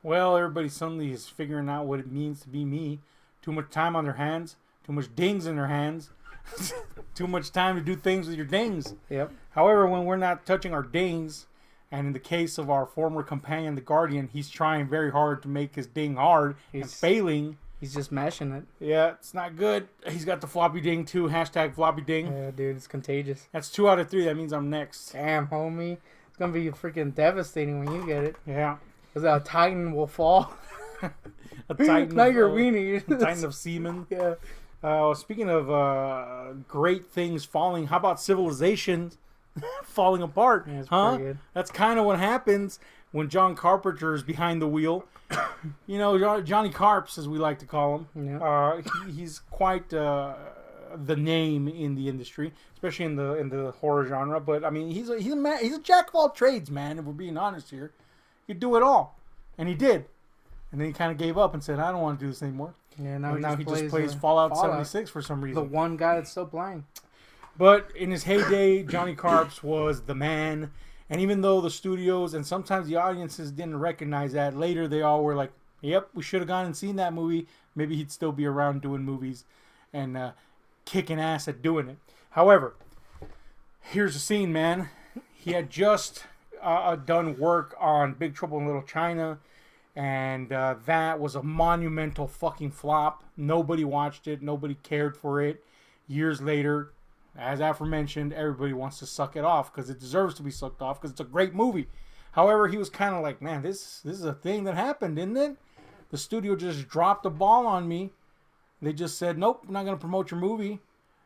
Well, everybody suddenly is figuring out what it means to be me. Too much time on their hands. Too much dings in their hands. Too much time to do things with your dings. Yep. However, when we're not touching our dings, and in the case of our former companion, the Guardian, he's trying very hard to make his ding hard and failing. He's just mashing it. Yeah, it's not good. He's got the floppy ding too. Hashtag floppy ding. Yeah, dude, it's contagious. That's 2 out of 3. That means I'm next. Damn, homie. It's going to be freaking devastating when you get it. Yeah. Because a titan will fall. A titan. Not your weenie. A titan of semen. Yeah. Speaking of great things falling, how about civilization falling apart? Yeah, it's huh? pretty good. That's kind of what happens when John Carpenter is behind the wheel. You know, Johnny Carps, as we like to call him. Yeah. He's quite the name in the industry, especially in the horror genre. But I mean, he's a jack of all trades, man. If we're being honest here, he could do it all, and he did. And then he kind of gave up and said, "I don't want to do this anymore." Yeah, now he just plays Fallout 76 for some reason. The one guy that's still playing. But in his heyday, Johnny Carps was the man. And even though the studios and sometimes the audiences didn't recognize that, later they all were like, yep, we should have gone and seen that movie. Maybe he'd still be around doing movies and kicking ass at doing it. However, here's the scene, man. He had just done work on Big Trouble in Little China. And that was a monumental fucking flop. Nobody watched it. Nobody cared for it. Years later, as aforementioned, everybody wants to suck it off because it deserves to be sucked off because it's a great movie. However, he was kind of like, man, this is a thing that happened, isn't it? The studio just dropped the ball on me. They just said, nope, we're not going to promote your movie.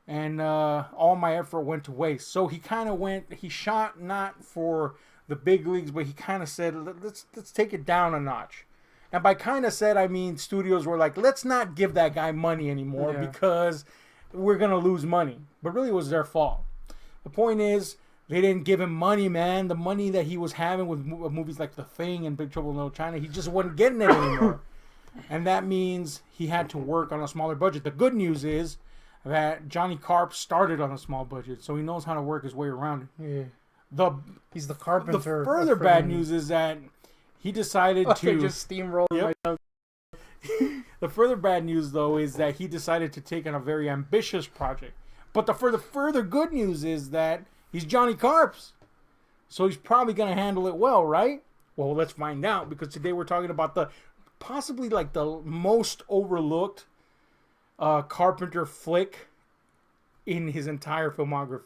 And all my effort went to waste. So he kind of he shot not for the big leagues, but he kind of said, let's take it down a notch. And by kind of said, I mean studios were like, let's not give that guy money anymore because we're going to lose money. But really it was their fault. The point is, they didn't give him money, man. The money that he was having with movies like The Thing and Big Trouble in Little China, he just wasn't getting it anymore. And that means he had to work on a smaller budget. The good news is that Johnny Carp started on a small budget, so he knows how to work his way around it. Yeah. He's the carpenter. The further bad news is that he decided to just steamroll. Yep. The further bad news, though, is that he decided to take on a very ambitious project. But the further good news is that he's Johnny Carps, so he's probably going to handle it well, right? Well, let's find out, because today we're talking about possibly like the most overlooked Carpenter flick in his entire filmography.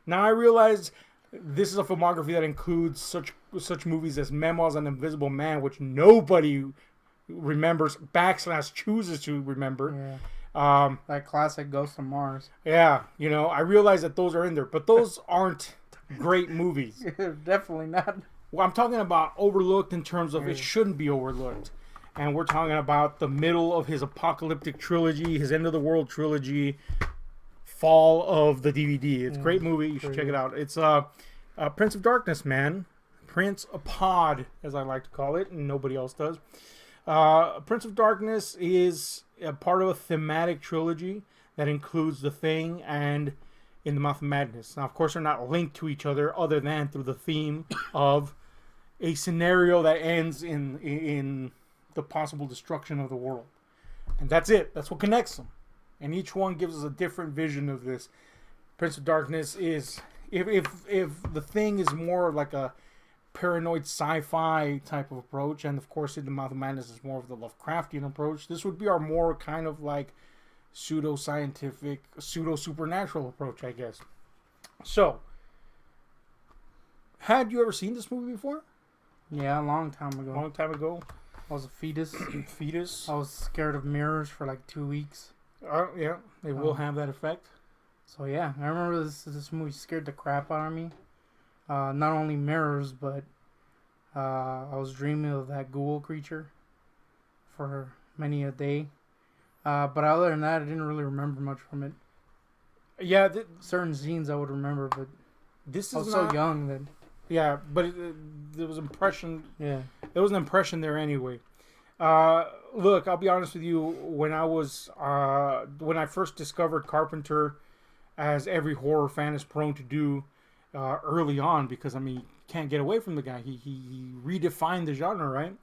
Now I realize this is a filmography that includes such movies as Memoirs on Invisible Man, which nobody remembers / chooses to remember. Yeah. That classic Ghost of Mars. Yeah, you know, I realize that those are in there, but those aren't great movies. Definitely not. Well, I'm talking about overlooked in terms of it shouldn't be overlooked. And we're talking about the middle of his apocalyptic trilogy, his end of the world trilogy, Fall of the DVD. It's a great movie. You should check it out. It's Prince of Darkness, man. Prince Pod, as I like to call it, and nobody else does. Prince of Darkness is a part of a thematic trilogy that includes The Thing and In the Mouth of Madness. Now, of course, they're not linked to each other other than through the theme of a scenario that ends in the possible destruction of the world. And that's it. That's what connects them. And each one gives us a different vision of this. Prince of Darkness is, if The Thing is more like a paranoid sci-fi type of approach, and of course In the Mouth of Madness is more of the Lovecraftian approach, this would be our more kind of like pseudo-scientific, pseudo-supernatural approach, I guess. So, had you ever seen this movie before? Yeah, a long time ago. Long time ago? I was a fetus. Fetus? I was scared of mirrors for like 2 weeks. Yeah, they will have that effect. So yeah, I remember this movie scared the crap out of me. Not only mirrors, but I was dreaming of that ghoul creature for many a day. But other than that, I didn't really remember much from it. Yeah, certain scenes I would remember, but this is I was so young that. Yeah, but there was impression. Yeah, there was an impression there anyway. Look, I'll be honest with you. When I first discovered Carpenter, as every horror fan is prone to do, early on, because I mean, you can't get away from the guy. He redefined the genre, right?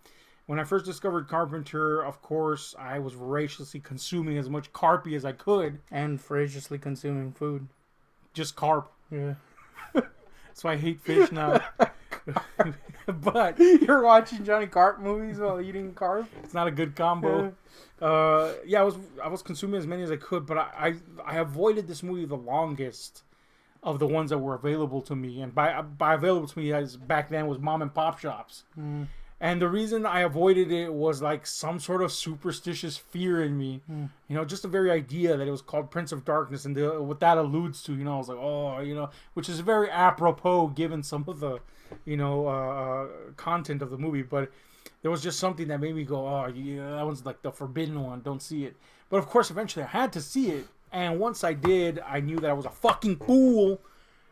When I first discovered Carpenter, of course, I was voraciously consuming as much carpy as I could. And voraciously consuming food. Just carp. Yeah. That's why I hate fish now. But you're watching Johnny Carp movies while eating carp. It's not a good combo. I was consuming as many as I could, but I avoided this movie the longest of the ones that were available to me, and by available to me as back then was mom and pop shops. Mm. And the reason I avoided it was like some sort of superstitious fear in me. Mm. You know, just the very idea that it was called Prince of Darkness and what that alludes to, you know, I was like, oh, you know, which is very apropos given some of the, you know, content of the movie. But there was just something that made me go, oh, yeah, that one's like the forbidden one. Don't see it. But of course, eventually I had to see it. And once I did, I knew that I was a fucking fool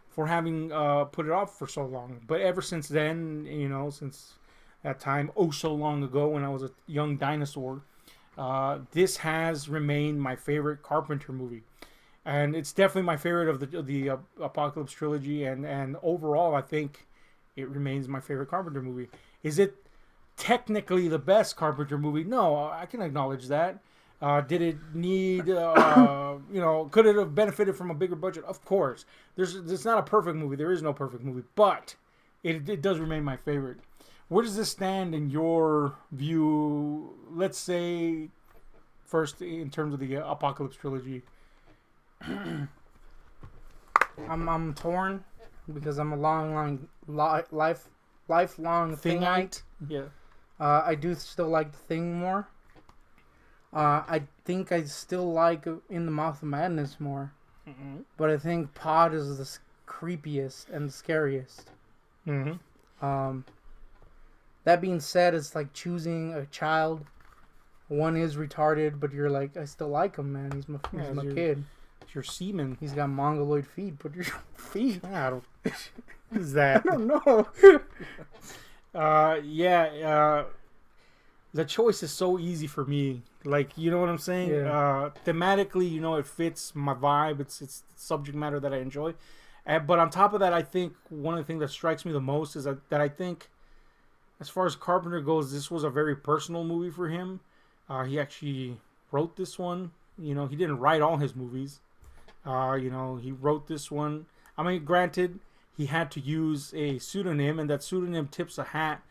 for having put it off for so long. But ever since then, you know, since that time, oh so long ago when I was a young dinosaur, this has remained my favorite Carpenter movie. And it's definitely my favorite of the Apocalypse trilogy. And overall, I think it remains my favorite Carpenter movie. Is it technically the best Carpenter movie? No, I can acknowledge that. Did it need, you know, could it have benefited from a bigger budget? Of course. It's not a perfect movie. There is no perfect movie. But it does remain my favorite. Where does this stand in your view? Let's say, first, in terms of the Apocalypse trilogy. I'm torn because I'm a lifelong Thingite. Yeah. I do still like the Thing more. I think I still like In the Mouth of Madness more. Mm-hmm. But I think Pod is the creepiest and the scariest. Mm-hmm. That being said, it's like choosing a child. One is retarded, but you're like, I still like him, man. He's my kid. It's your semen. He's got mongoloid feet. Put your feet. I don't. What is that? I don't know. The choice is so easy for me. Like, you know what I'm saying? Yeah. Thematically, you know, it fits my vibe. It's subject matter that I enjoy. But on top of that, I think one of the things that strikes me the most is that I think, as far as Carpenter goes, this was a very personal movie for him. He actually wrote this one. You know, he didn't write all his movies. You know, he wrote this one. I mean, granted, he had to use a pseudonym, and that pseudonym tips a hat.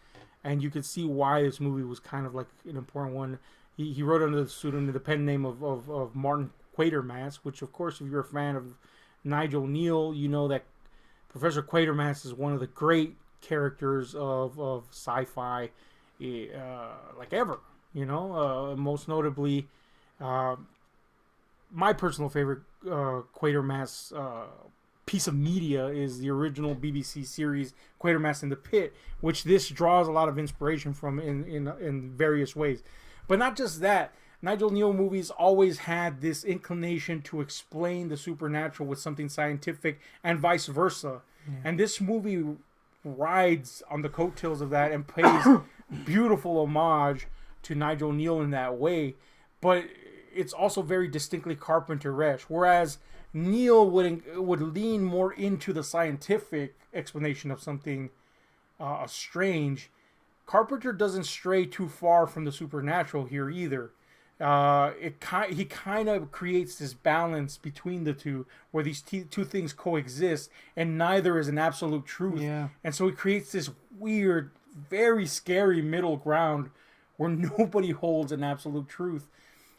And you could see why this movie was kind of like an important one. He wrote under the pseudonym, the pen name of Martin Quatermass, which, of course, if you're a fan of Nigel Neal, you know that Professor Quatermass is one of the great characters of sci-fi, like ever. You know, most notably, my personal favorite Quatermass piece of media is the original BBC series Quatermass in the Pit, which this draws a lot of inspiration from in various ways. But not just that, Nigel Neal movies always had this inclination to explain the supernatural with something scientific and vice versa. Yeah. And this movie rides on the coattails of that and pays beautiful homage to Nigel Neal in that way. But it's also very distinctly Carpenter-esque, whereas Neal would lean more into the scientific explanation of something strange. Carpenter doesn't stray too far from the supernatural here either. He kind of creates this balance between the two, where these two things coexist, and neither is an absolute truth. Yeah. And so he creates this weird, very scary middle ground where nobody holds an absolute truth.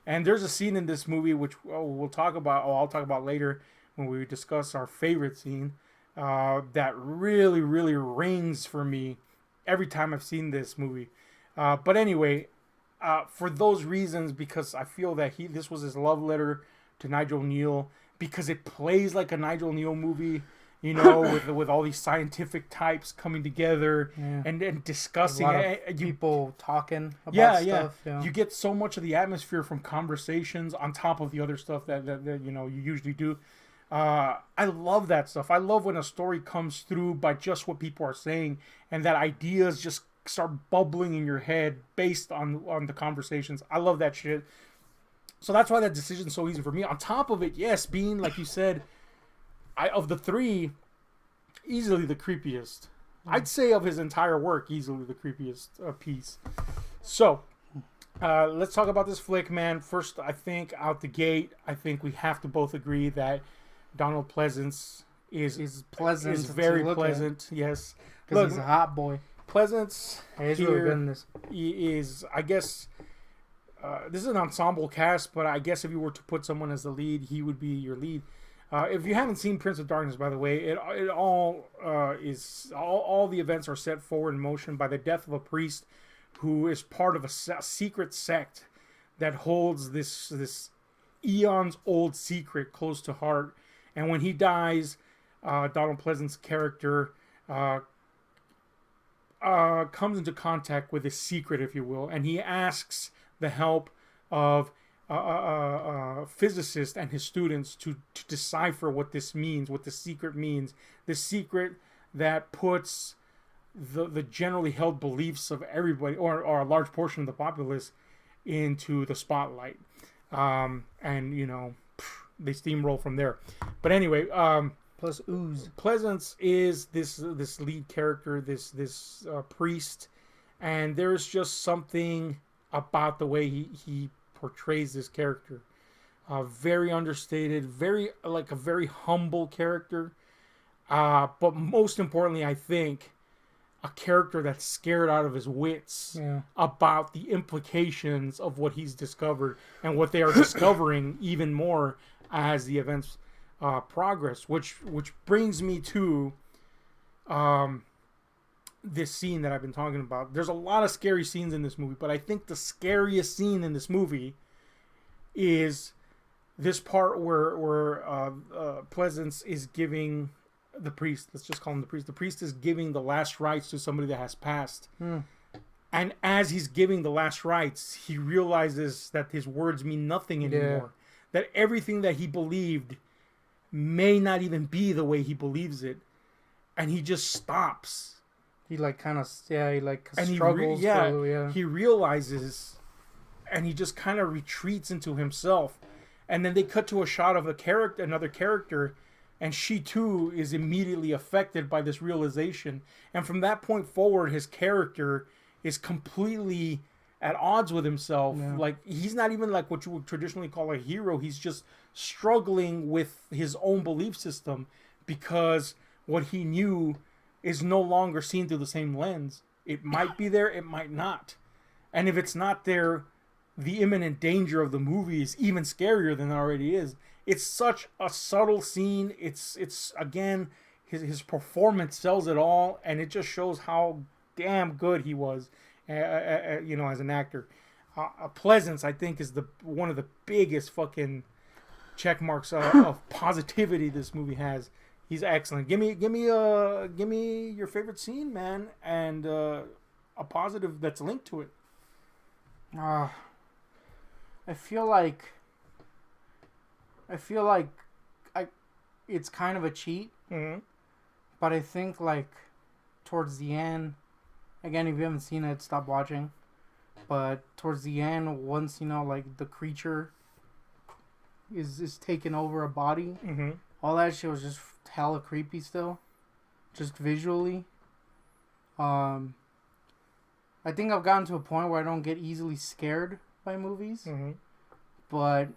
And there's a scene in this movie which I'll talk about later when we discuss our favorite scene, that really, really rings for me every time I've seen this movie. But anyway, for those reasons, because I feel that this was his love letter to Nigel Neal, because it plays like a Nigel Neal movie, you know, with all these scientific types coming together and discussing it. People talking about stuff. Yeah. You get so much of the atmosphere from conversations on top of the other stuff that you know you usually do. I love that stuff. I love when a story comes through by just what people are saying, and that ideas just start bubbling in your head based on the conversations. I love that shit. So that's why that decision's so easy for me. On top of it, yes, being, like you said, of the three, easily the creepiest. I'd say of his entire work, easily the creepiest piece. So, let's talk about this flick, man. First, I think out the gate, I think we have to both agree that Donald Pleasance He's pleasant. is very pleasant. Yes, because he's a hot boy. Pleasance He's really good in this. is, I guess, this is an ensemble cast, but I guess if you were to put someone as the lead, he would be your lead. If you haven't seen Prince of Darkness, by the way, it all is all the events are set forward in motion by the death of a priest who is part of a secret sect that holds this eons old secret close to heart. And when he dies, Donald Pleasance's character comes into contact with his secret, if you will, and he asks the help of physicist and his students to decipher what this means, what the secret means. This secret that puts the generally held beliefs of everybody, or a large portion of the populace, into the spotlight. And, you know, they steamroll from there. But anyway, plus ooze. Pleasance is this lead character, this priest, and there's just something about the way he portrays this character. Very understated, very like a very humble character. But most importantly, I think a character that's scared out of his wits about the implications of what he's discovered and what they are discovering even more as the events progress. Which brings me to this scene that I've been talking about. There's a lot of scary scenes in this movie, but I think the scariest scene in this movie is this part where Pleasance is giving the priest, let's just call him the priest is giving the last rites to somebody that has passed. And as he's giving the last rites, he realizes that his words mean nothing anymore. That everything that he believed may not even be the way he believes it. And he just stops. He like kind of, he like struggles. He realizes, and he just kind of retreats into himself. And then they cut to a shot of another character, and she too is immediately affected by this realization. And from that point forward, his character is completely at odds with himself. Like, he's not even like what you would traditionally call a hero. He's just struggling with his own belief system because what he knew is no longer seen through the same lens. It might be there, it might not. And if it's not there, the imminent danger of the movie is even scarier than it already is. It's such a subtle scene. It's again, his performance sells it all, and it just shows how damn good he was, you know, as an actor. Pleasance, I think, is one of the biggest fucking check marks of positivity this movie has. He's excellent. Give me your favorite scene, man, and a positive that's linked to it. I feel like it's kind of a cheat, but I think like towards the end, again, if you haven't seen it, stop watching. But towards the end, once you know, like the creature is taking over a body, all that shit was just hella creepy still, just visually. I think I've gotten to a point where I don't get easily scared by movies, but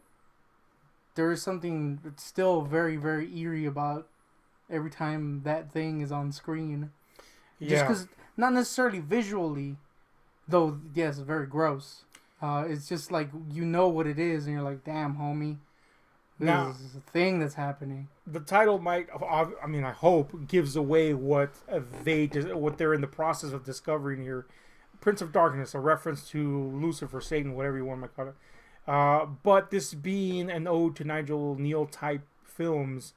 there is something that's still very, very eerie about every time that thing is on screen. Just because, not necessarily visually, though, yes, it's very gross. It's just like, you know what it is, and you're like, damn, homie, this is a thing that's happening. The title might, I mean, I hope, gives away what they're in the process of discovering here. Prince of Darkness, a reference to Lucifer, Satan, whatever you want to call it. But this being an ode to Nigel Neal type films,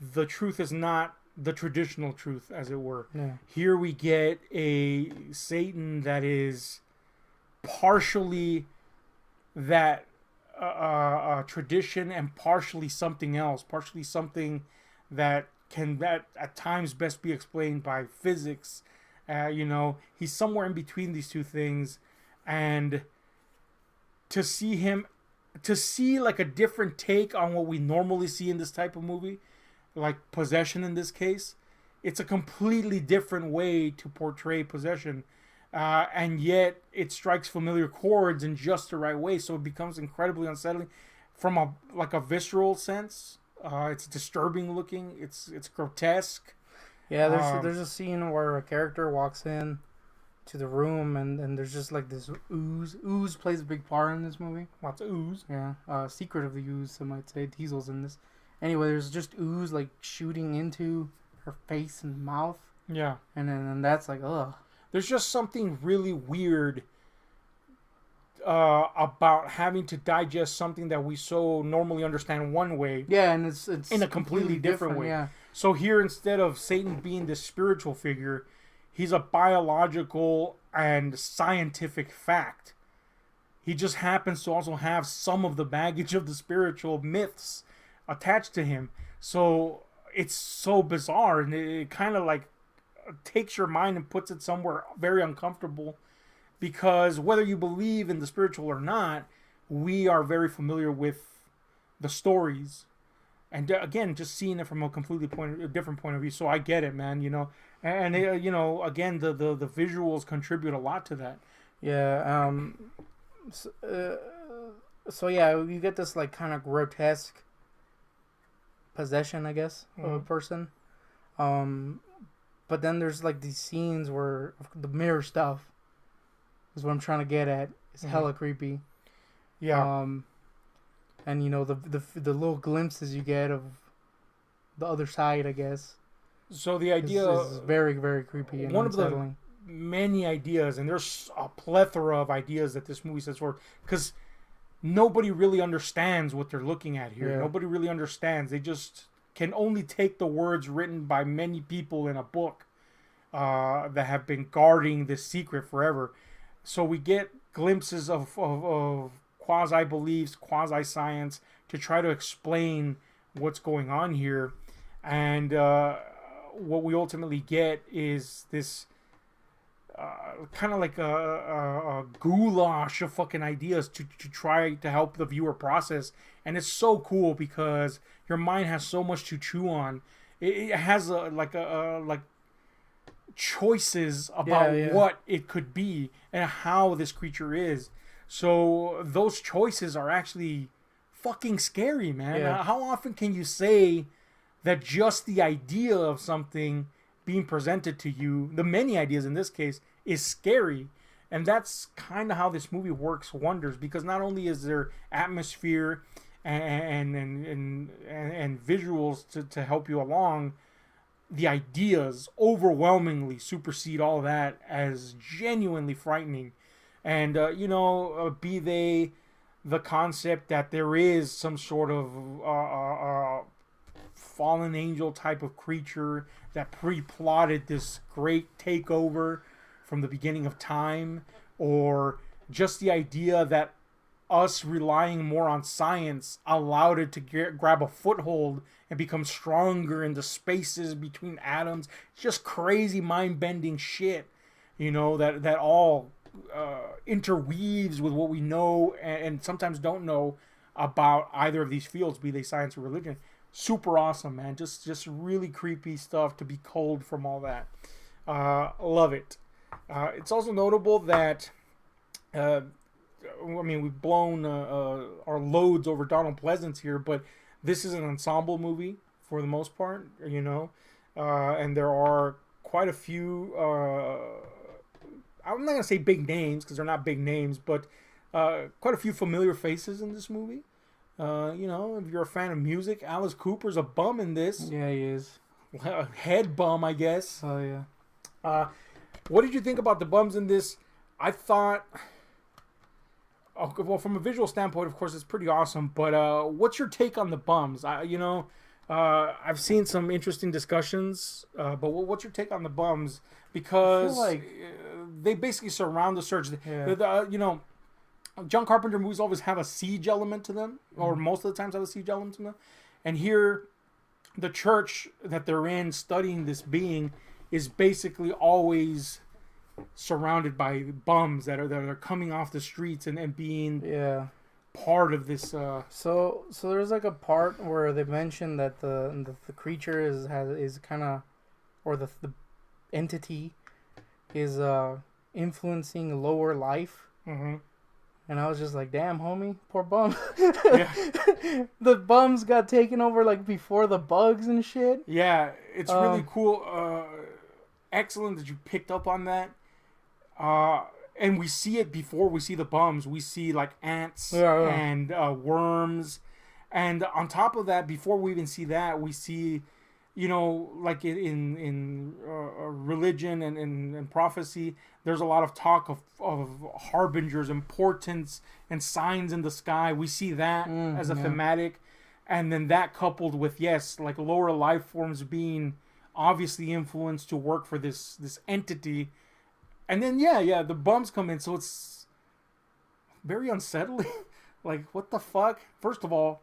the truth is not the traditional truth, as it were. Here we get a Satan that is partially that tradition and partially something else, partially something that at times best be explained by physics. You know, he's somewhere in between these two things, and to see like a different take on what we normally see in this type of movie, like possession in this case, it's a completely different way to portray possession. and yet it strikes familiar chords in just the right way, so it becomes incredibly unsettling from a visceral sense. It's disturbing looking. It's grotesque. Yeah, there's a scene where a character walks in to the room and there's just like this ooze. Ooze plays a big part in this movie. Lots of ooze. Yeah, secret of the ooze, some might say. Diesel's in this. Anyway, there's just ooze like shooting into her face and mouth. Yeah, and that's like, ugh. there's just something really weird about having to digest something that we so normally understand one way. Yeah, and it's in a completely different way. Yeah. So here, instead of Satan being this spiritual figure, he's a biological and scientific fact. He just happens to also have some of the baggage of the spiritual myths attached to him. So it's so bizarre, and it kind of like takes your mind and puts it somewhere very uncomfortable, because whether you believe in the spiritual or not, we are very familiar with the stories, and again, just seeing it from a completely different point of view. So I get it, man. And again, the visuals contribute a lot to that. Yeah. So yeah, you get this like kind of grotesque possession, I guess, of a person. But then there's like these scenes where the mirror stuff is what I'm trying to get at. It's hella creepy. Yeah. And the little glimpses you get of the other side, I guess. So the idea is very, very creepy and one unsettling. Of the many ideas, and there's a plethora of ideas that this movie sets forth, because nobody really understands what they're looking at here. Yeah. Nobody really understands. They just can only take the words written by many people in a book that have been guarding this secret forever. So we get glimpses of quasi-beliefs, quasi-science to try to explain what's going on here. And what we ultimately get is this kind of like a goulash of fucking ideas to try to help the viewer process. And it's so cool because your mind has so much to chew on. It has like choices about what it could be and how this creature is. So those choices are actually fucking scary, man. Yeah. How often can you say that just the idea of something being presented to you, the many ideas in this case, is scary? And that's kind of how this movie works wonders, because not only is there atmosphere and visuals to help you along, the ideas overwhelmingly supersede all that as genuinely frightening. And be they the concept that there is some sort of fallen angel type of creature that pre-plotted this great takeover from the beginning of time, or just the idea that us relying more on science allowed it to grab a foothold and become stronger in the spaces between atoms. Just crazy mind-bending shit, that all interweaves with what we know and sometimes don't know about either of these fields, be they science or religion. Super awesome, man. Just really creepy stuff to be culled from all that. Love it. It's also notable that we've blown our loads over Donald Pleasance here, but this is an ensemble movie for the most part, and there are quite a few, I'm not going to say big names because they're not big names, but quite a few familiar faces in this movie. If you're a fan of music, Alice Cooper's a bum in this. Yeah, he is. Head bum, I guess. Oh, yeah. What did you think about the bums in this? I thought... well, from a visual standpoint, of course, it's pretty awesome. But what's your take on the bums? I've seen some interesting discussions. But what's your take on the bums? Because I feel like they basically surround the search. Yeah. John Carpenter movies always have a siege element to them, or most of the times have a siege element to them. And here, the church that they're in, studying this being, is basically always surrounded by bums that are coming off the streets and being part of this. So there's like a part where they mention that the creature is kind of, or the entity is influencing lower life. Mm-hmm. And I was just like, damn, homie, poor bum. Yeah. The bums got taken over like before the bugs and shit. Yeah, it's really cool. Excellent that you picked up on that. And we see it before we see the bums. We see like ants and worms. And on top of that, before we even see that, we see, you know, like in religion and prophecy, there's a lot of talk of harbingers and portents and signs in the sky. We see that as a thematic. And then that coupled with, yes, like lower life forms being obviously influenced to work for this entity. And then, the bums come in. So it's very unsettling. Like, what the fuck? First of all,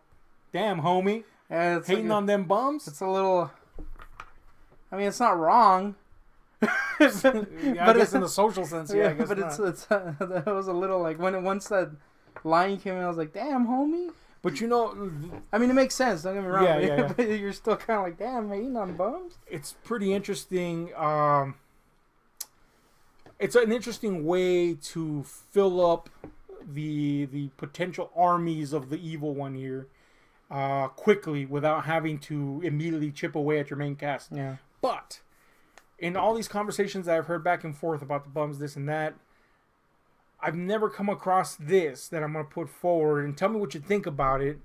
damn, homie. Yeah, it's hating on them bums? It's a little... I mean, it's not wrong. I guess in the social sense, I guess but not. That was a little like once that line came in, I was like, damn, homie. But you know, I mean, it makes sense. Don't get me wrong. Yeah. But you're still kind of like, damn, hating on bums. It's pretty interesting. It's an interesting way to fill up the potential armies of the evil one here quickly without having to immediately chip away at your main cast. Yeah. But in all these conversations that I've heard back and forth about the bums, this and that, I've never come across this that I'm going to put forward, and tell me what you think about it.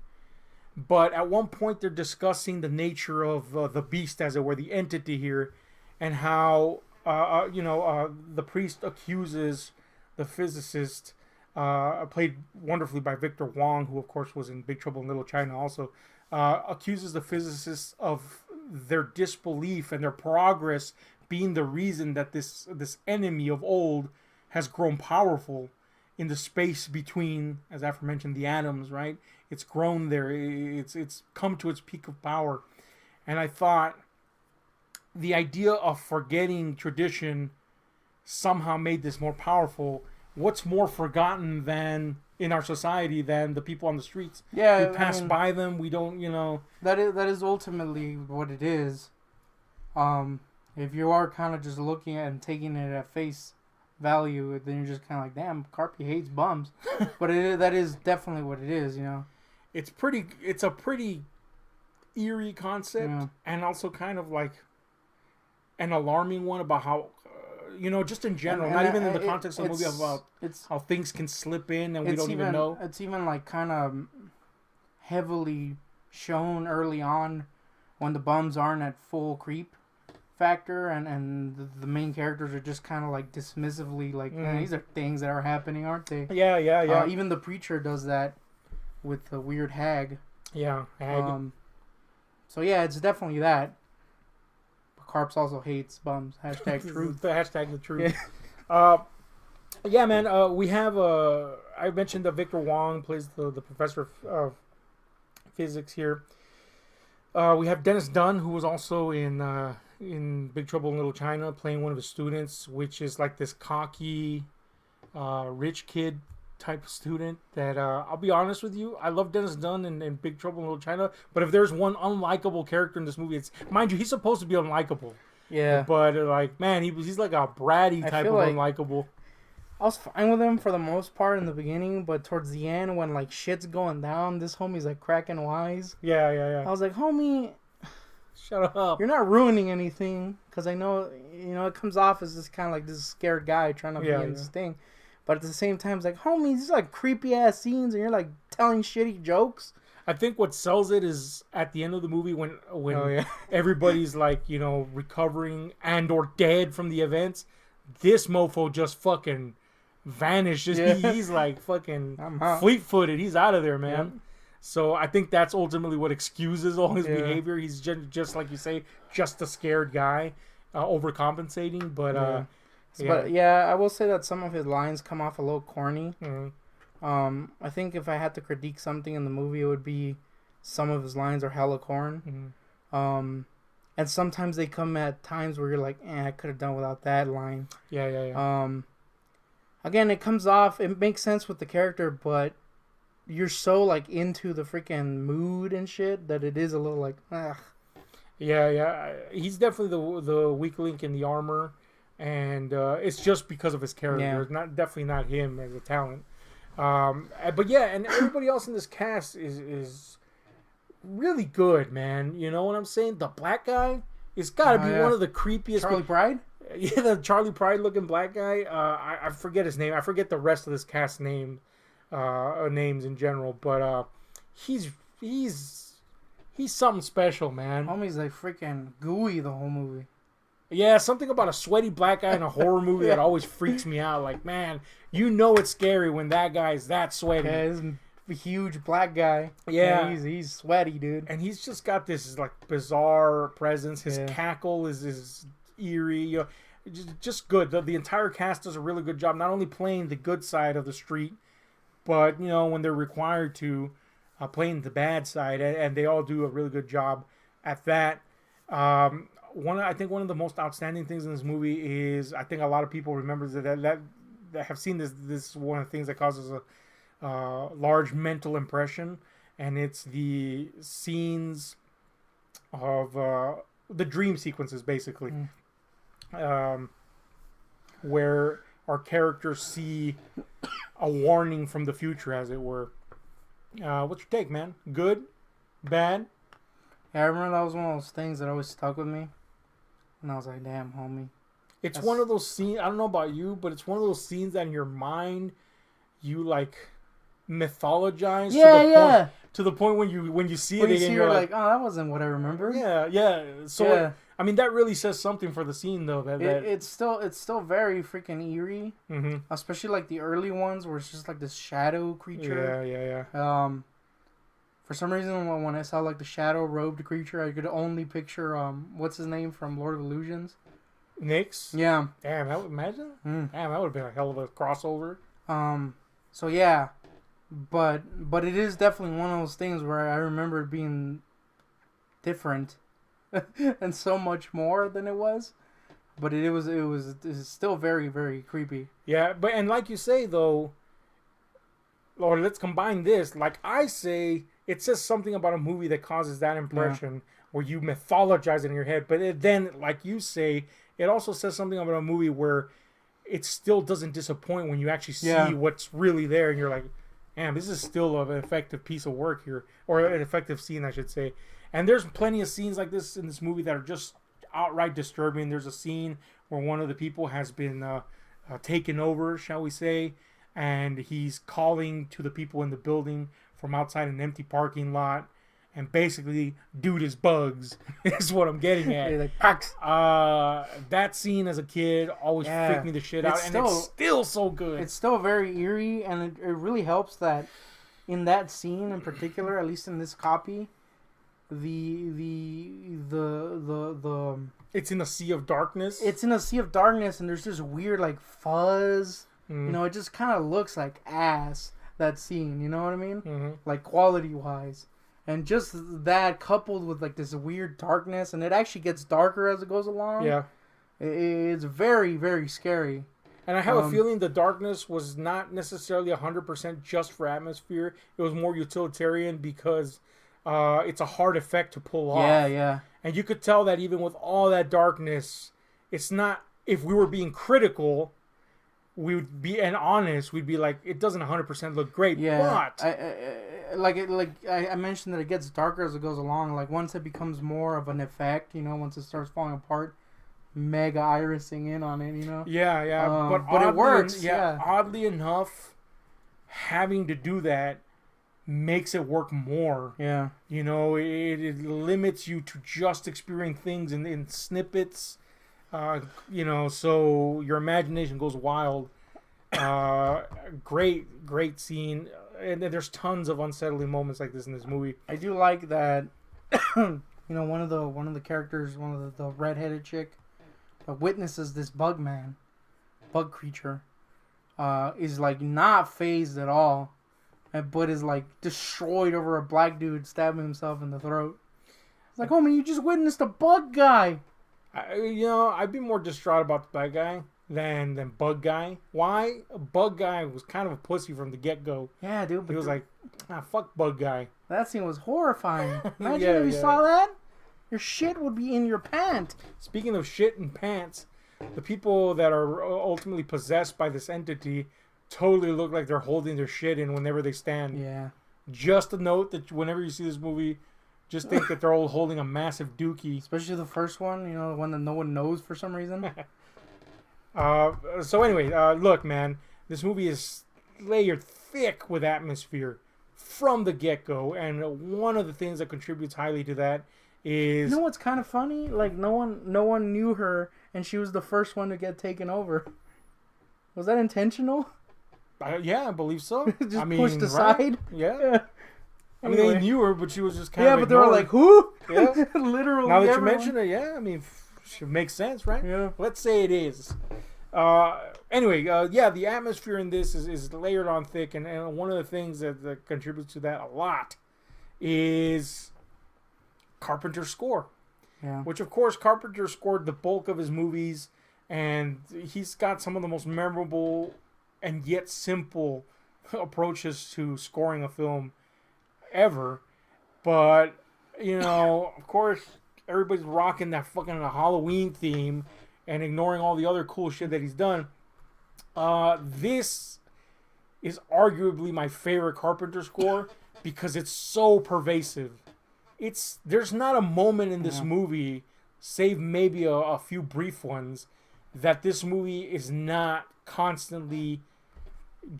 But at one point, they're discussing the nature of the beast, as it were, the entity here, and how the priest accuses the physicist, played wonderfully by Victor Wong, who of course was in Big Trouble in Little China also, accuses the physicists of their disbelief and their progress being the reason that this enemy of old has grown powerful in the space between, as aforementioned, the atoms, right? It's grown there. It's come to its peak of power. And I thought the idea of forgetting tradition somehow made this more powerful. What's more forgotten than in our society than the people on the streets? Yeah, we pass by them. We don't, you know. That is ultimately what it is. If you are kind of just looking at and taking it at face value, then you're just kind of like, damn, Carpy hates bums. But that is definitely what it is, you know. It's a pretty eerie concept, and also kind of like an alarming one about how, just in general, not even in the context of the movie, about how things can slip in and we don't even know. It's even like kind of heavily shown early on when the bums aren't at full creep factor, and the main characters are just kind of like dismissively like, these are things that are happening, aren't they? Yeah. Even the preacher does that with the weird hag. Yeah, hag. So yeah, it's definitely that. But Carps also hates bums. Hashtag truth. Hashtag the truth. Yeah, man. We have I mentioned that Victor Wong plays the professor of physics here. We have Dennis Dunn, who was also in Big Trouble in Little China, playing one of his students, which is like this cocky, rich kid type of student that, I'll be honest with you, I love Dennis Dunn in Big Trouble in Little China, but if there's one unlikable character in this movie, it's, mind you, he's supposed to be unlikable. Yeah. But, like, man, he's like a bratty type of unlikable. I was fine with him for the most part in the beginning, but towards the end, when, like, shit's going down, this homie's, like, cracking wise. Yeah. I was like, homie, shut up. You're not ruining anything, because I know, it comes off as this kind of like this scared guy trying to be in this thing. But at the same time, it's like, homie, these are like creepy ass scenes, and you're like telling shitty jokes. I think what sells it is at the end of the movie when everybody's like, recovering and or dead from the events. This mofo just fucking vanishes. Yeah. He's like fucking fleet-footed. He's out of there, man. Yeah. So I think that's ultimately what excuses all his behavior. He's just like you say, just a scared guy, overcompensating. But I will say that some of his lines come off a little corny. Mm-hmm. I think if I had to critique something in the movie, it would be some of his lines are hella corn. Mm-hmm. And sometimes they come at times where you're like, I could have done without that line. Yeah. Again, it comes off, it makes sense with the character, but you're so like into the freaking mood and shit that it is a little like, ugh. Yeah. He's definitely the weak link in the armor. and it's just because of his character. Yeah. It's definitely not him as a talent. But yeah, and everybody else in this cast is really good, man. You know what I'm saying? The black guy, it's got to be one of the creepiest. Charlie Pride? Yeah, the Charlie Pride looking black guy. I forget his name. I forget the rest of this cast names in general. But he's something special, man. Homie's like freaking gooey the whole movie. Yeah, something about a sweaty black guy in a horror movie that always freaks me out. Like, man, you know it's scary when that guy's that sweaty. Yeah, he's a huge black guy. Yeah. He's sweaty, dude. And he's just got this like bizarre presence. His cackle is eerie. You know, just good. The entire cast does a really good job, not only playing the good side of the street, but, you know, when they're required to, playing the bad side, and they all do a really good job at that. I think one of the most outstanding things in this movie is, I think a lot of people remember that have seen this. This is one of the things that causes a large mental impression, and it's the scenes of the dream sequences, basically, where our characters see a warning from the future, as it were. What's your take, man? Good? Bad? Yeah, I remember that was one of those things that always stuck with me. And I was like, damn, homie. It's one of those scenes, I don't know about you, but it's one of those scenes that in your mind, you, like, mythologize to the point when you see it again, you're like, oh, that wasn't what I remember. Yeah. So, I mean, that really says something for the scene, though. It's still very freaking eerie. Mm-hmm. Especially, like, the early ones where it's just, like, this shadow creature. Yeah. For some reason, when I saw, like, the shadow-robed creature, I could only picture, what's his name from Lord of Illusions? Nyx? Yeah. Damn, Damn, that would have been a hell of a crossover. So, yeah. But it is definitely one of those things where I remember it being different and so much more than it was. But it was still very, very creepy. Yeah, and like you say, though, or let's combine this. Like I say, it says something about a movie that causes that impression where you mythologize it in your head. But then, like you say, it also says something about a movie where it still doesn't disappoint when you actually see what's really there. And you're like, man, this is still an effective piece of work here. Or an effective scene, I should say. And there's plenty of scenes like this in this movie that are just outright disturbing. There's a scene where one of the people has been taken over, shall we say. And he's calling to the people in the building from outside an empty parking lot, and basically, dude is bugs, is what I'm getting at. Like, Pax. That scene as a kid always freaked me the shit out, and it's still so good. It's still very eerie, and it really helps that in that scene in particular, at least in this copy, the it's in a sea of darkness. It's in a sea of darkness, and there's this weird like fuzz. You know, it just kind of looks like ass, that scene, you know what I mean? Mm-hmm. Like, quality-wise. And just that coupled with, like, this weird darkness, and it actually gets darker as it goes along. Yeah. It's very, very scary. And I have a feeling the darkness was not necessarily 100% just for atmosphere. It was more utilitarian because it's a hard effect to pull off. Yeah. And you could tell that even with all that darkness, it's not, if we were being critical, we would be, and honest, we'd be like, it doesn't 100% look great, but I mentioned that it gets darker as it goes along. Like, once it becomes more of an effect, you know, once it starts falling apart, mega irising in on it, you know. Yeah, but it works. Oddly enough, having to do that makes it work more. Yeah, you know, it limits you to just experiencing things in snippets. You know, so your imagination goes wild. Great scene, and there's tons of unsettling moments like this in this movie. I do like that. You know, one of the characters, the redheaded chick, that witnesses this bug creature, is like not phased at all, but is like destroyed over a black dude stabbing himself in the throat. It's like, homie, you just witnessed a bug guy. I'd be more distraught about the bad guy than bug guy. Why? Bug guy was kind of a pussy from the get-go. Yeah, dude. He was like, fuck bug guy. That scene was horrifying. Imagine if you saw that. Your shit would be in your pants. Speaking of shit and pants, the people that are ultimately possessed by this entity totally look like they're holding their shit in whenever they stand. Yeah. Just a note that whenever you see this movie, just think that they're all holding a massive dookie. Especially the first one, you know, the one that no one knows for some reason. So anyway, look, man, this movie is layered thick with atmosphere from the get-go, and one of the things that contributes highly to that is... You know what's kind of funny? Like, no one knew her, and she was the first one to get taken over. Was that intentional? Yeah, I believe so. Just pushed aside? Right? Yeah. I mean, Anyway. they knew her, but she was just kind of Yeah, but they were like, who? Yeah. Literally Now that everyone. you mention it, yeah, I mean, it makes sense, right? Yeah. Let's say it is. Anyway, yeah, the atmosphere in this is layered on thick, and one of the things that contributes to that a lot is Carpenter's score. Yeah. Which, of course, Carpenter scored the bulk of his movies, and he's got some of the most memorable and yet simple approaches to scoring a film ever. But, you know, of course, everybody's rocking that fucking Halloween theme and ignoring all the other cool shit that he's done. This is arguably my favorite Carpenter score because it's so pervasive. There's not a moment in this movie, save maybe a few brief ones, that this movie is not constantly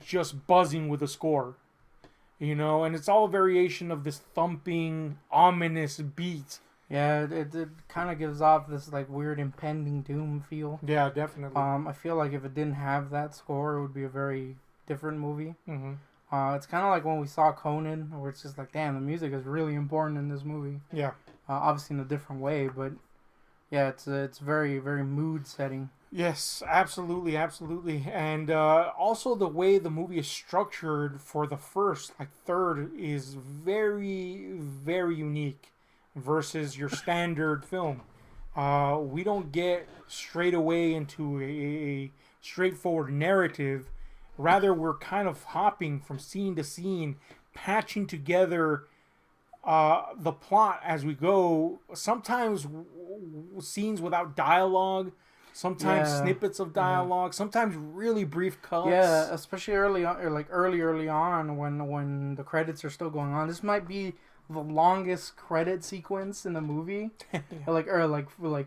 just buzzing with a score. You know, and it's all a variation of this thumping, ominous beat. Yeah, it kind of gives off this like weird impending doom feel. Yeah, definitely. I feel like if it didn't have that score, it would be a very different movie. Mm-hmm. It's kind of like when we saw Conan, where it's just like, damn, the music is really important in this movie. Yeah. Obviously in a different way, but yeah, it's very, very mood setting. Yes, absolutely, absolutely. And also the way the movie is structured for the first, like third, is very, very unique versus your standard film. We don't get straight away into a straightforward narrative. Rather, we're kind of hopping from scene to scene, patching together the plot as we go. Sometimes scenes without dialogue, sometimes snippets of dialogue, sometimes really brief cuts. Yeah, especially early on, or like early on when the credits are still going on. This might be the longest credit sequence in the movie, like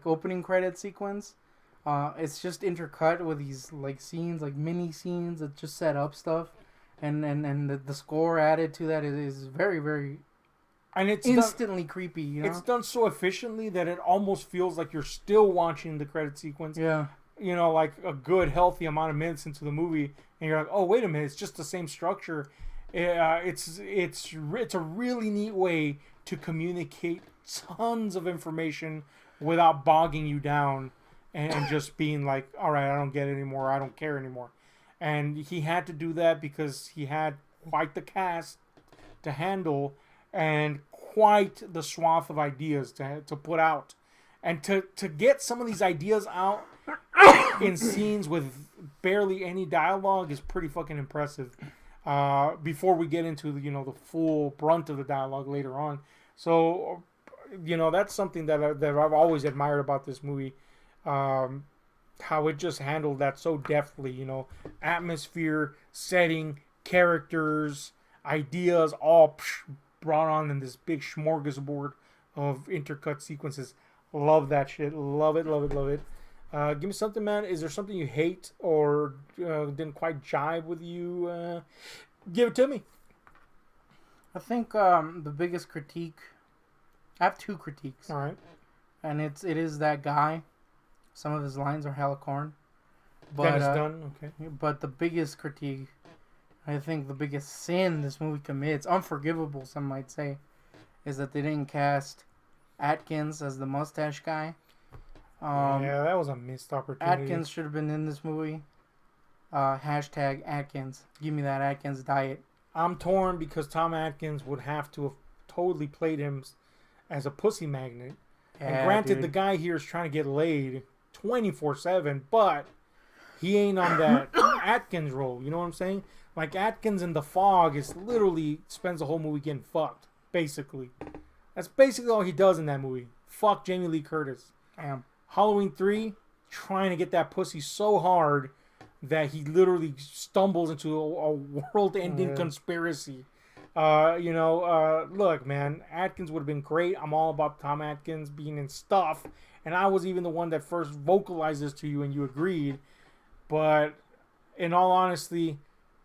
opening credit sequence. It's just intercut with these like scenes, like mini scenes that just set up stuff, and the score added to that is very, very, and it's instantly creepy. You know, it's done so efficiently that it almost feels like you're still watching the credit sequence. Yeah, you know, like a good healthy amount of minutes into the movie, and you're like, oh wait a minute, it's just the same structure. It's a really neat way to communicate tons of information without bogging you down. And just being like, all right, I don't get it anymore. I don't care anymore. And he had to do that because he had quite the cast to handle and quite the swath of ideas to put out. And to get some of these ideas out in scenes with barely any dialogue is pretty fucking impressive. Before we get into, you know, the full brunt of the dialogue later on. So, you know, that's something that I've always admired about this movie. How it just handled that so deftly, you know, atmosphere, setting, characters, ideas, all brought on in this big smorgasbord of intercut sequences. Love that shit. Love it, love it, love it. Give me something, man. Is there something you hate or didn't quite jive with you? Give it to me. I think the biggest critique. I have two critiques. All right. And it is that guy. Some of his lines are hella corn. But, Dennis Dunn, okay. But the biggest critique, I think the biggest sin this movie commits, unforgivable some might say, is that they didn't cast Atkins as the mustache guy. Yeah, that was a missed opportunity. Atkins should have been in this movie. Hashtag Atkins. Give me that Atkins diet. I'm torn because Tom Atkins would have to have totally played him as a pussy magnet. Yeah, and granted, dude. the guy here is trying to get laid 24/7, but he ain't on that Atkins role. You know what I'm saying? Like Atkins in The Fog is literally spends the whole movie getting fucked. Basically, that's basically all he does in that movie. Fuck Jamie Lee Curtis. Damn. Halloween 3, trying to get that pussy so hard that he literally stumbles into a world-ending conspiracy. Look, man, Atkins would have been great. I'm all about Tom Atkins being in stuff, and I was even the one that first vocalized this to you, and you agreed. But in all honesty,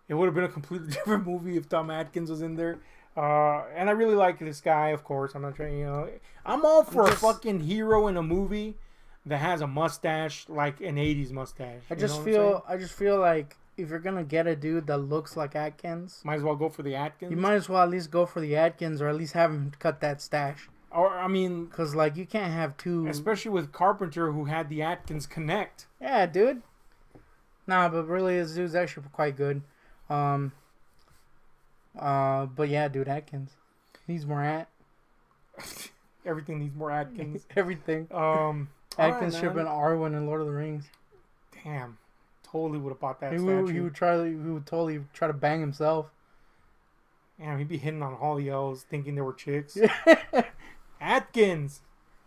it would have been a completely different movie if Tom Atkins was in there. And I really like this guy, of course. I'm not trying, I'm all for a fucking hero in a movie that has a mustache, like an 80s mustache. I just feel like if you're gonna get a dude that looks like Atkins, might as well go for the Atkins. You might as well at least go for the Atkins, or at least have him cut that stash. Or I mean, because like you can't have two, especially with Carpenter, who had the Atkins connect. Yeah, dude. Nah, but really, this dude's actually quite good. But yeah, dude, Atkins needs more Everything needs more Atkins. Everything. Atkins should have been Arwen in Lord of the Rings. Damn, totally would have bought that. He would totally try to bang himself. Damn, he'd be hitting on all the L's, thinking they were chicks. Atkins.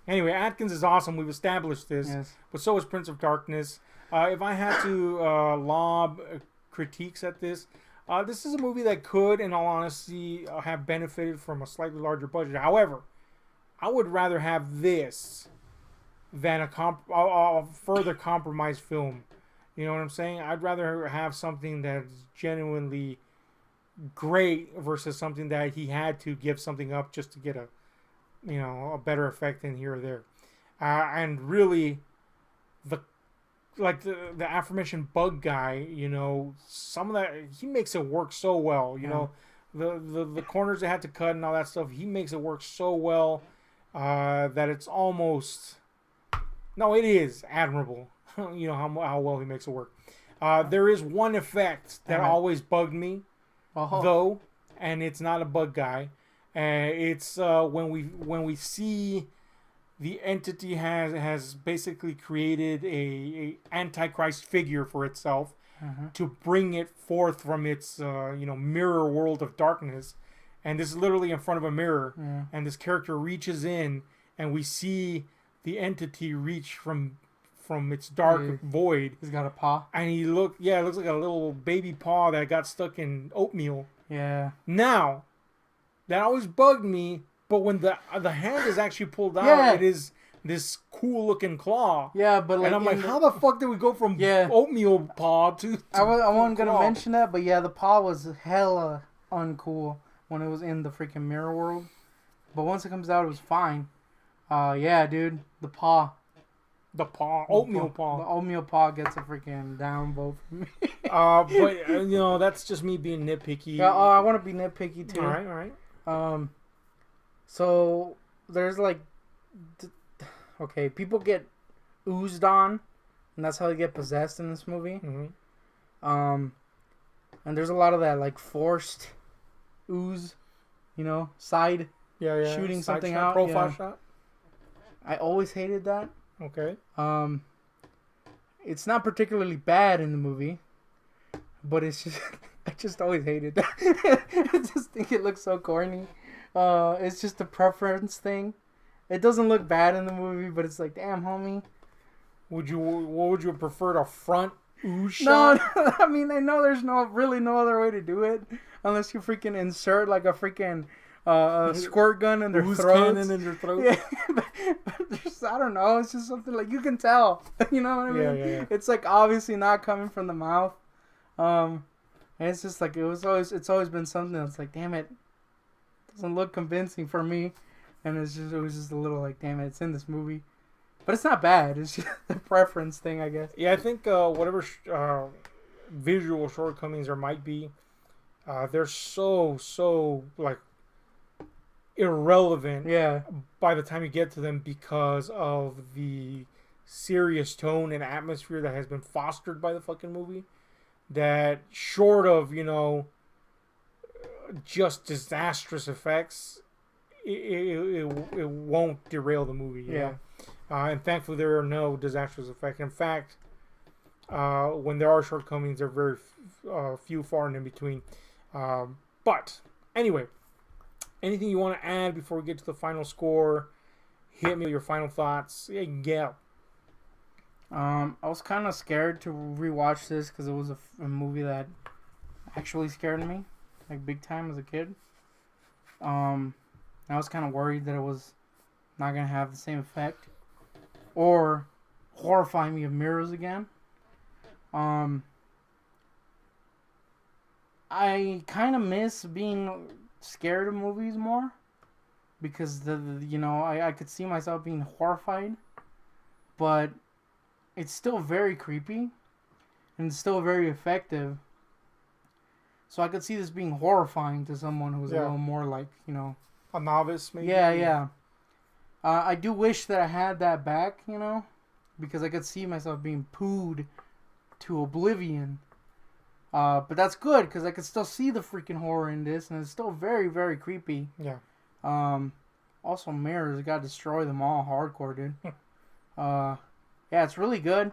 Anyway, Atkins is awesome. We've established this, yes. But so is Prince of Darkness. If I had to lob critiques at this, this is a movie that could, in all honesty, have benefited from a slightly larger budget. However, I would rather have this than a further compromised film. You know what I'm saying? I'd rather have something that's genuinely great versus something that he had to give something up just to get a better effect in here or there. And really, the aforementioned bug guy, some of that, he makes it work so well. The corners they had to cut and all that stuff, he makes it work so well that it's almost, no, it is admirable. How well he makes it work. There is one effect that always bugged me, though, and it's not a bug guy. It's when we see the entity has basically created a Antichrist figure for itself to bring it forth from its mirror world of darkness, and this is literally in front of a mirror, and this character reaches in, and we see the entity reach from its dark void. He's got a paw, and it looks like a little baby paw that got stuck in oatmeal. Yeah. Now, that always bugged me. But when the hand is actually pulled out, it is this cool looking claw. Yeah, but and I'm like, how the fuck did we go from oatmeal paw to I wasn't gonna mention that, but yeah, the paw was hella uncool when it was in the freaking mirror world. But once it comes out, it was fine. Yeah, dude, the paw. The oatmeal paw. The oatmeal paw gets a freaking down vote from me. But that's just me being nitpicky. I want to be nitpicky too. All right. So there's people get oozed on, and that's how they get possessed in this movie. Mm-hmm. And there's a lot of that forced ooze, side shooting side something shot, out, profile shot. I always hated that. Okay. It's not particularly bad in the movie, but it's just I just always hated that. I just think it looks so corny. It's just a preference thing. It doesn't look bad in the movie, but it's like, damn, homie. What would you have preferred, a front ooze shot? No, I mean, I know there's no other way to do it unless you freaking insert a freaking squirt gun in their throats. Cannon in their throat. Yeah, but I don't know. It's just something you can tell. You know what I mean? Yeah. It's obviously not coming from the mouth. And it's just it's always been something that's damn it. Doesn't look convincing for me, and it was just a little damn it, it's in this movie, but it's not bad. It's just a preference thing, I guess. Yeah, I think whatever visual shortcomings there might be, they're so irrelevant. Yeah. By the time you get to them, because of the serious tone and atmosphere that has been fostered by the fucking movie, that short of just disastrous effects, it won't derail the movie. Yeah. And thankfully there are no disastrous effects. In fact, when there are shortcomings, they're very few, far and in between. But anyway, anything you want to add before we get to the final score? Hit me with your final thoughts. Yeah. I was kind of scared to rewatch this because it was a movie that actually scared me, like big time as a kid. I was kind of worried that it was not gonna have the same effect or horrify me of mirrors again. Um, I kind of miss being scared of movies more because I could see myself being horrified, but it's still very creepy and it's still very effective. So I could see this being horrifying to someone who's a little more like, a novice, maybe. Yeah. I do wish that I had that back, because I could see myself being pooed to oblivion. But that's good because I could still see the freaking horror in this, and it's still very, very creepy. Yeah. Also, mirrors, gotta destroy them all hardcore, dude. Yeah, it's really good.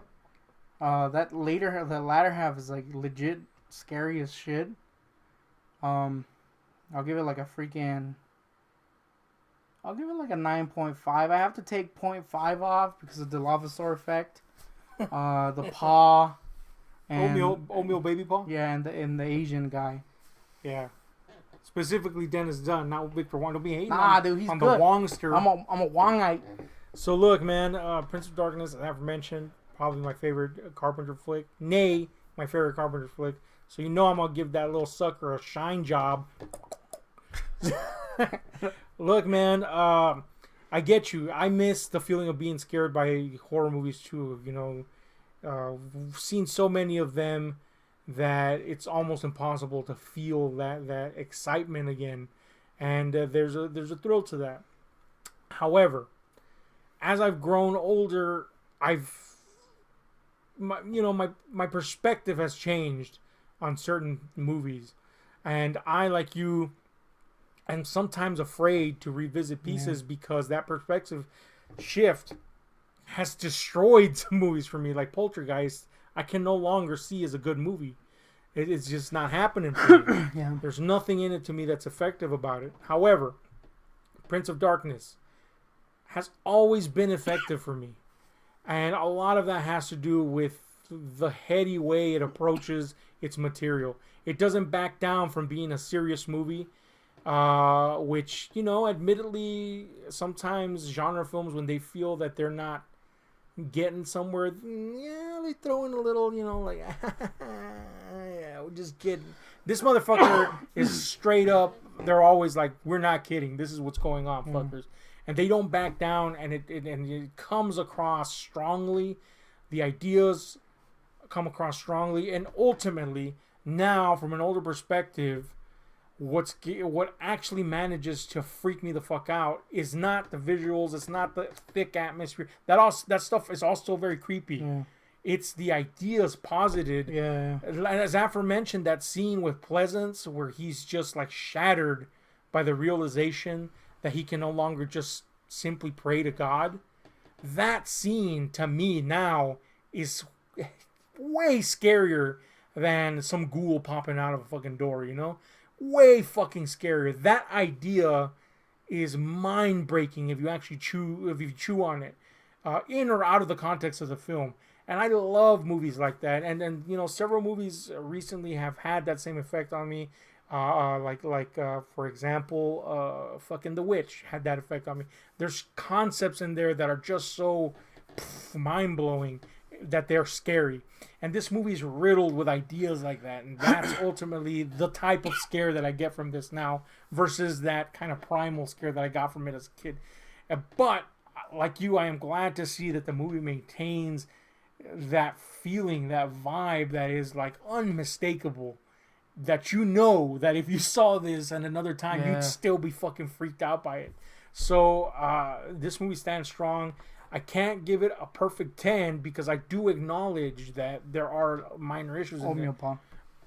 That latter half is like legit scary as shit. I'll give it like a 9.5. I have to take 0.5 off because of the Lavasaur effect. The paw. And, oatmeal baby paw? Yeah, and the Asian guy. Yeah. Specifically Dennis Dunn, not Victor Wong. Don't be hating dude, he's on good. the Wongster. I'm a Wongite. So look, man, Prince of Darkness, as I've mentioned, probably my favorite Carpenter flick. Nay, my favorite Carpenter flick. So I'm going to give that little sucker a shine job. Look, man, I get you. I miss the feeling of being scared by horror movies too. We've seen so many of them that it's almost impossible to feel that excitement again. And there's a thrill to that. However, as I've grown older, my perspective has changed on certain movies, and I, like you, am sometimes afraid to revisit pieces because that perspective shift has destroyed some movies for me. Like Poltergeist, I can no longer see as a good movie. It's just not happening for me. Yeah. There's nothing in it to me that's effective about it. However, Prince of Darkness has always been effective for me. And a lot of that has to do with the heady way it approaches its material. It doesn't back down from being a serious movie, which, admittedly, sometimes genre films, when they feel that they're not getting somewhere, they throw in a little, yeah, we're just kidding. This motherfucker is straight up, they're always like, we're not kidding. This is what's going on, fuckers. And they don't back down, and it comes across strongly. The ideas come across strongly, and ultimately, now from an older perspective, what actually manages to freak me the fuck out is not the visuals, it's not the thick atmosphere. That stuff is also very creepy. Yeah. It's the ideas posited. Yeah. As aforementioned, that scene with Pleasance where he's just like shattered by the realization that he can no longer just simply pray to God. That scene, to me now, is way scarier than some ghoul popping out of a fucking door, Way fucking scarier. That idea is mind-breaking if you actually chew on it, in or out of the context of the film. And I love movies like that. And several movies recently have had that same effect on me. For example, fucking The Witch had that effect on me. There's concepts in there that are just so mind-blowing that they're scary. And this movie's riddled with ideas like that. And that's ultimately the type of scare that I get from this now versus that kind of primal scare that I got from it as a kid. But, like you, I am glad to see that the movie maintains that feeling, that vibe that is like unmistakable. That that if you saw this at another time, you'd still be fucking freaked out by it. So this movie stands strong. I can't give it a perfect 10 because I do acknowledge that there are minor issues in it.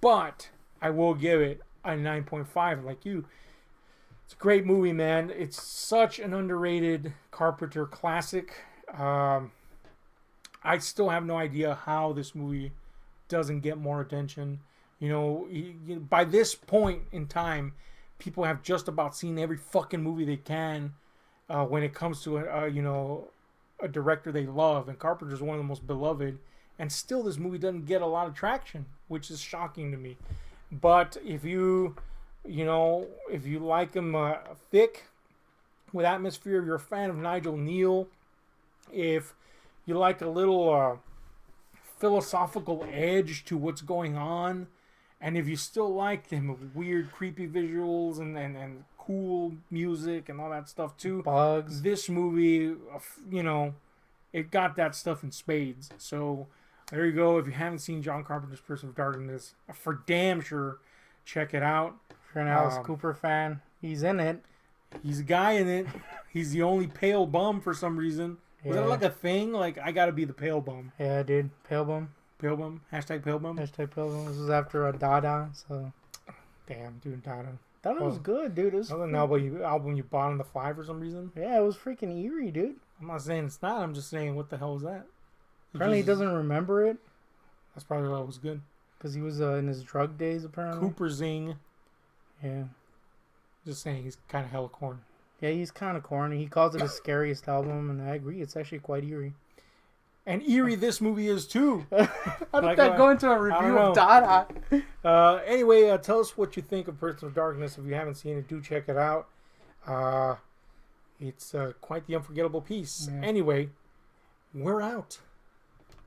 But I will give it a 9.5 like you. It's a great movie, man. It's such an underrated Carpenter classic. I still have no idea how this movie doesn't get more attention. By this point in time, people have just about seen every fucking movie they can when it comes to a director they love, and Carpenter's one of the most beloved, and still this movie doesn't get a lot of traction, which is shocking to me. But if you like him thick with atmosphere, you're a fan of Nigel Neal. If you like a little philosophical edge to what's going on, and if you still like them weird, creepy visuals and cool music and all that stuff too, bugs. This movie, it got that stuff in spades. So there you go. If you haven't seen John Carpenter's Prince of Darkness, for damn sure, check it out. If you're an Alice Cooper fan, he's in it. He's a guy in it. He's the only pale bum for some reason. Was that like a thing? Like, I gotta be the pale bum. Yeah, dude. Pale bum. Pale bum? Hashtag pale bum? Hashtag pale bum. This was after a Dada, so. Damn, dude, Dada. Dada was good, dude. It was an album you bought on the fly for some reason? Yeah, it was freaking eerie, dude. I'm not saying it's not. I'm just saying, what the hell was that? Apparently he doesn't remember it. That's probably why it was good. Because he was in his drug days, apparently. Cooper Zing. Yeah. Just saying, he's kind of hella corny. Yeah, he's kind of corny. He calls it his scariest album, and I agree. It's actually quite eerie. And eerie this movie is, too. How did that go into a review of Dada? Anyway, tell us what you think of Prince of Darkness. If you haven't seen it, do check it out. It's quite the unforgettable piece. Yeah. Anyway, we're out.